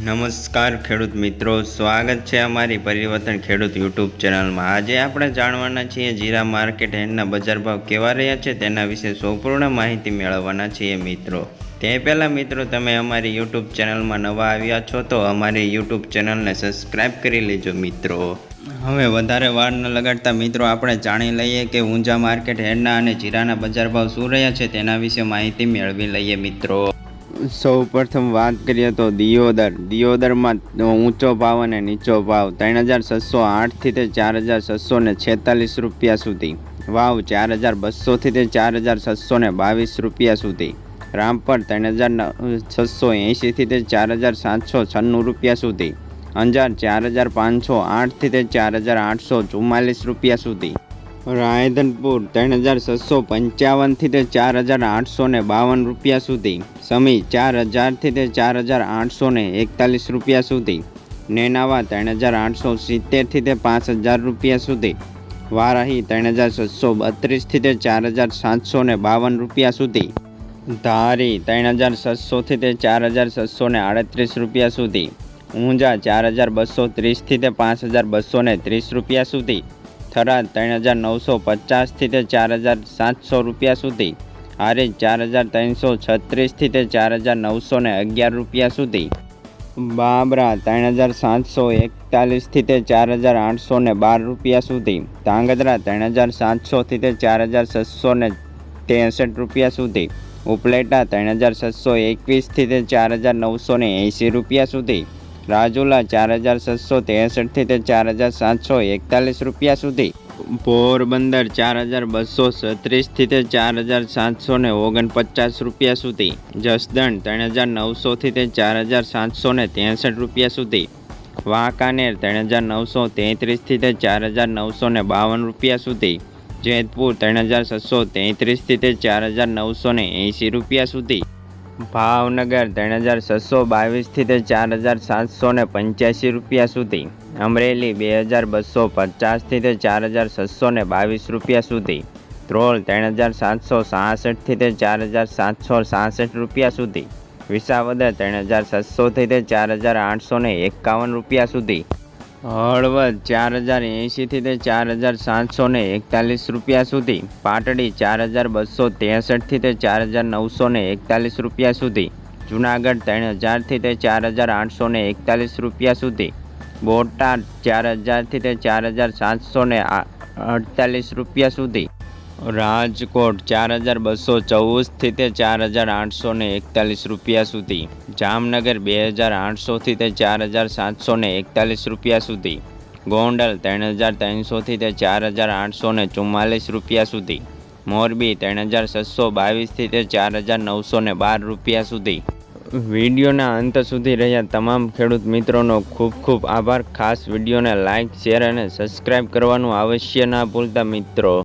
નમસ્કાર ખેડૂત મિત્રો, સ્વાગત છે અમારી પરિવર્તન ખેડૂત યુટ્યુબ ચેનલમાં। આજે આપણે જાણવાના છીએ જીરા માર્કેટ યાર્ડના બજાર ભાવ કેવા રહ્યા છે તેના વિશે સંપૂર્ણ માહિતી મેળવવાના છીએ મિત્રો। તે પહેલાં મિત્રો, તમે અમારી યુટ્યુબ ચેનલમાં નવા આવ્યા છો તો અમારી યુટ્યુબ ચેનલને સબસ્ક્રાઈબ કરી લેજો મિત્રો। હવે વધારે વાર ન લગાડતા મિત્રો, આપણે જાણી લઈએ કે ઊંઝા માર્કેટ યાર્ડના અને જીરાના બજાર ભાવ શું રહ્યા છે તેના વિશે માહિતી મેળવી લઈએ મિત્રો। સૌ પ્રથમ વાત કરીએ તો દિયોદરમાં ઊંચો ભાવ અને નીચો ભાવ 3608થી તે 4646 રૂપિયા સુધી, વાવ 4200થી તે 4622 રૂપિયા સુધી, રામપર 3680થી તે 4796 રૂપિયા સુધી, અંજાર 4508થી તે 4844 રૂપિયા સુધી, રાયધનપુર 3655થી તે 4852 રૂપિયા સુધી, સમી 4000થી તે 4841 રૂપિયા સુધી, નેનાવા 3870થી તે 5000 રૂપિયા સુધી, વારાહી 3632થી તે 4752 રૂપિયા સુધી, ધારી 3600થી તે 4638 રૂપિયા સુધી, ઊંઝા 4230થી તે 5230 રૂપિયા સુધી, થરાદ 3950થી તે 4700 રૂપિયા સુધી, હારીજ 4336થી તે 4911 રૂપિયા સુધી, બાબરા 3741થી તે 4812 રૂપિયા સુધી, ધાંગધ્રા 3700થી તે 4663 રૂપિયા સુધી, ઉપલેટા 3621થી તે 4980 રૂપિયા સુધી, રાજુલા 4663થી તે 4741 રૂપિયા સુધી, પોરબંદર 4236થી તે 4749 રૂપિયા સુધી, જસદણ 3900થી તે 4763 રૂપિયા સુધી, વાંકાનેર 3933થી તે 4952 રૂપિયા સુધી, જેતપુર 3633થી તે 4980 રૂપિયા સુધી, ભાવનગર 3622થી તે 4785 રૂપિયા સુધી, અમરેલી 2250થી તે 4622 રૂપિયા સુધી, ધ્રોલ 3766થી તે 4766 રૂપિયા સુધી, વિસાવદર 3600થી તે 4851 રૂપિયા સુધી, હળવદ 4080થી તે 4741 રૂપિયા સુધી, પાટડી 4263થી તે 4941 રૂપિયા સુધી, જુનાગઢ 3000થી તે 4841 રૂપિયા સુધી, બોટાદ 4000થી તે 4748 રૂપિયા સુધી, રાજકોટ 4214થી તે 4841 રૂપિયા સુધી, જામનગર 2800થી તે 4741 રૂપિયા સુધી, ગોંડલ 3300થી તે 4844 રૂપિયા સુધી, મોરબી 3622થી તે 4912 રૂપિયા સુધી। વિડીયોના અંત સુધી રહ્યા તમામ ખેડૂત મિત્રોનો ખૂબ ખૂબ આભાર। ખાસ વિડીયોને લાઇક, શેર અને સબસ્ક્રાઈબ કરવાનું અવશ્ય ના ભૂલતા મિત્રો।